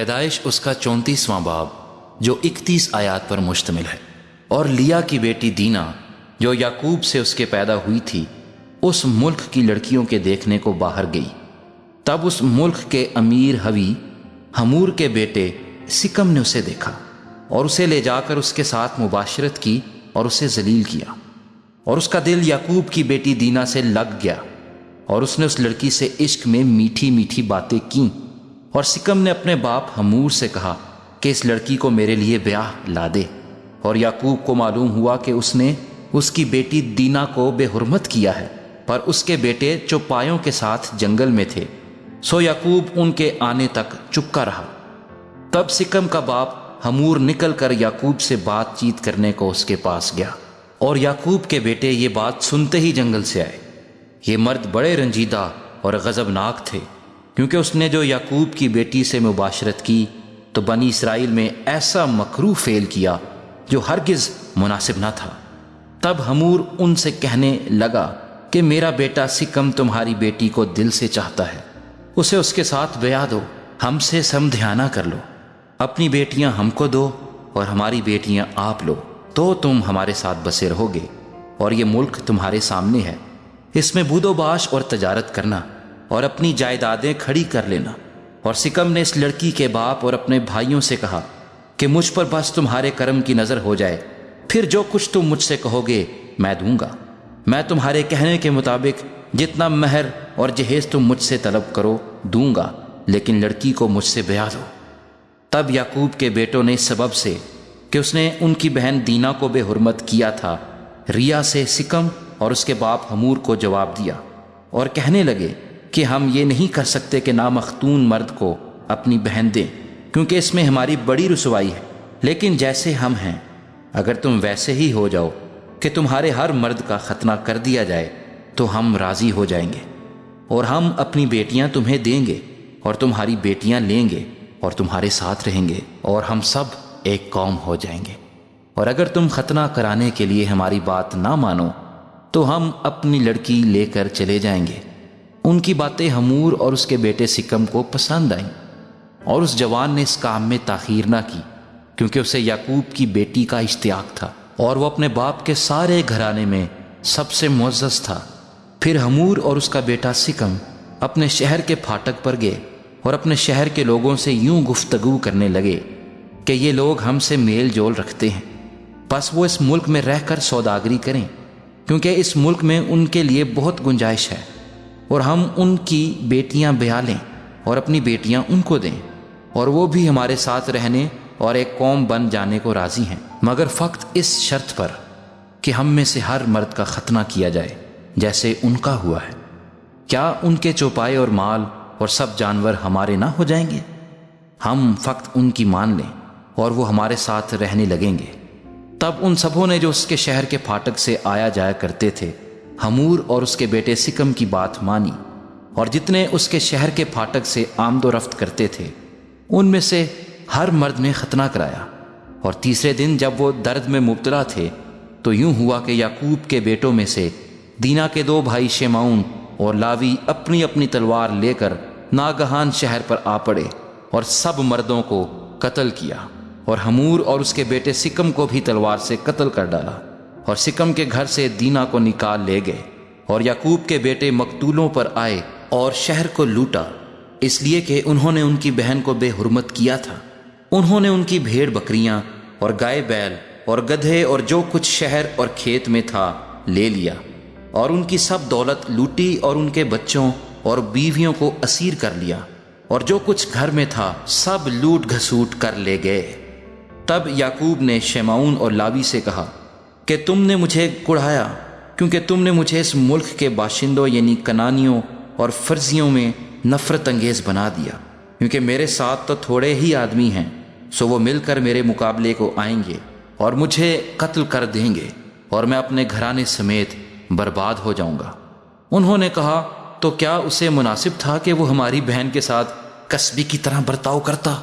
پیدائش اس کا 34واں باب جو 31 آیات پر مشتمل ہے۔ اور لیا کی بیٹی دینا جو یعقوب سے اس کے پیدا ہوئی تھی اس ملک کی لڑکیوں کے دیکھنے کو باہر گئی۔ تب اس ملک کے امیر ہوی حمور کے بیٹے سکم نے اسے دیکھا اور اسے لے جا کر اس کے ساتھ مباشرت کی اور اسے ذلیل کیا، اور اس کا دل یعقوب کی بیٹی دینا سے لگ گیا اور اس نے اس لڑکی سے عشق میں میٹھی میٹھی باتیں کیں۔ اور سکم نے اپنے باپ حمور سے کہا کہ اس لڑکی کو میرے لیے بیاہ لا دے، اور یعقوب کو معلوم ہوا کہ اس نے اس کی بیٹی دینا کو بے حرمت کیا ہے، پر اس کے بیٹے چوپایوں کے ساتھ جنگل میں تھے، سو یعقوب ان کے آنے تک چپکا رہا۔ تب سکم کا باپ حمور نکل کر یعقوب سے بات چیت کرنے کو اس کے پاس گیا، اور یعقوب کے بیٹے یہ بات سنتے ہی جنگل سے آئے۔ یہ مرد بڑے رنجیدہ اور غضبناک تھے، کیونکہ اس نے جو یعقوب کی بیٹی سے مباشرت کی تو بنی اسرائیل میں ایسا مکروہ فعل کیا جو ہرگز مناسب نہ تھا۔ تب حمور ان سے کہنے لگا کہ میرا بیٹا سکم تمہاری بیٹی کو دل سے چاہتا ہے، اسے اس کے ساتھ بیاہ دو، ہم سے سمدھیانہ کر لو، اپنی بیٹیاں ہم کو دو اور ہماری بیٹیاں آپ لو، تو تم ہمارے ساتھ بسے رہو گے، اور یہ ملک تمہارے سامنے ہے، اس میں بود و باش اور تجارت کرنا اور اپنی جائیدادیں کھڑی کر لینا۔ اور سکم نے اس لڑکی کے باپ اور اپنے بھائیوں سے کہا کہ مجھ پر بس تمہارے کرم کی نظر ہو جائے، پھر جو کچھ تم مجھ سے کہو گے میں دوں گا، میں تمہارے کہنے کے مطابق جتنا مہر اور جہیز تم مجھ سے طلب کرو دوں گا، لیکن لڑکی کو مجھ سے بیاہ دو۔ تب یعقوب کے بیٹوں نے اس سبب سے کہ اس نے ان کی بہن دینا کو بے حرمت کیا تھا، ریا سے سکم اور اس کے باپ حمور کو جواب دیا اور کہنے لگے کہ ہم یہ نہیں کر سکتے کہ نامختون مرد کو اپنی بہن دیں، کیونکہ اس میں ہماری بڑی رسوائی ہے، لیکن جیسے ہم ہیں اگر تم ویسے ہی ہو جاؤ کہ تمہارے ہر مرد کا ختنہ کر دیا جائے تو ہم راضی ہو جائیں گے، اور ہم اپنی بیٹیاں تمہیں دیں گے اور تمہاری بیٹیاں لیں گے اور تمہارے ساتھ رہیں گے، اور ہم سب ایک قوم ہو جائیں گے۔ اور اگر تم ختنہ کرانے کے لیے ہماری بات نہ مانو تو ہم اپنی لڑکی لے کر چلے جائیں گے۔ ان کی باتیں حمور اور اس کے بیٹے سکم کو پسند آئیں، اور اس جوان نے اس کام میں تاخیر نہ کی، کیونکہ اسے یعقوب کی بیٹی کا اشتیاق تھا، اور وہ اپنے باپ کے سارے گھرانے میں سب سے معزز تھا۔ پھر حمور اور اس کا بیٹا سکم اپنے شہر کے پھاٹک پر گئے اور اپنے شہر کے لوگوں سے یوں گفتگو کرنے لگے کہ یہ لوگ ہم سے میل جول رکھتے ہیں، بس وہ اس ملک میں رہ کر سوداگری کریں، کیونکہ اس ملک میں ان کے لیے بہت گنجائش ہے، اور ہم ان کی بیٹیاں بیاہ لیں اور اپنی بیٹیاں ان کو دیں، اور وہ بھی ہمارے ساتھ رہنے اور ایک قوم بن جانے کو راضی ہیں، مگر فقط اس شرط پر کہ ہم میں سے ہر مرد کا ختنہ کیا جائے جیسے ان کا ہوا ہے۔ کیا ان کے چوپائے اور مال اور سب جانور ہمارے نہ ہو جائیں گے؟ ہم فقط ان کی مان لیں اور وہ ہمارے ساتھ رہنے لگیں گے۔ تب ان سبوں نے جو اس کے شہر کے پھاٹک سے آیا جایا کرتے تھے حمور اور اس کے بیٹے سکم کی بات مانی، اور جتنے اس کے شہر کے پھاٹک سے آمد و رفت کرتے تھے ان میں سے ہر مرد نے ختنہ کرایا۔ اور تیسرے دن جب وہ درد میں مبتلا تھے تو یوں ہوا کہ یعقوب کے بیٹوں میں سے دینا کے 2 بھائی شیمعون اور لاوی اپنی اپنی تلوار لے کر ناگہان شہر پر آ پڑے اور سب مردوں کو قتل کیا، اور حمور اور اس کے بیٹے سکم کو بھی تلوار سے قتل کر ڈالا، اور سکم کے گھر سے دینا کو نکال لے گئے۔ اور یعقوب کے بیٹے مقتولوں پر آئے اور شہر کو لوٹا، اس لیے کہ انہوں نے ان کی بہن کو بے حرمت کیا تھا۔ انہوں نے ان کی بھیڑ بکریاں اور گائے بیل اور گدھے اور جو کچھ شہر اور کھیت میں تھا لے لیا، اور ان کی سب دولت لوٹی، اور ان کے بچوں اور بیویوں کو اسیر کر لیا، اور جو کچھ گھر میں تھا سب لوٹ گھسوٹ کر لے گئے۔ تب یعقوب نے شیمعون اور لاوی سے کہا کہ تم نے مجھے کڑھایا، کیونکہ تم نے مجھے اس ملک کے باشندوں یعنی کنانیوں اور فرزیوں میں نفرت انگیز بنا دیا، کیونکہ میرے ساتھ تو تھوڑے ہی آدمی ہیں، سو وہ مل کر میرے مقابلے کو آئیں گے اور مجھے قتل کر دیں گے، اور میں اپنے گھرانے سمیت برباد ہو جاؤں گا۔ انہوں نے کہا تو کیا اسے مناسب تھا کہ وہ ہماری بہن کے ساتھ کسبی کی طرح برتاؤ کرتا؟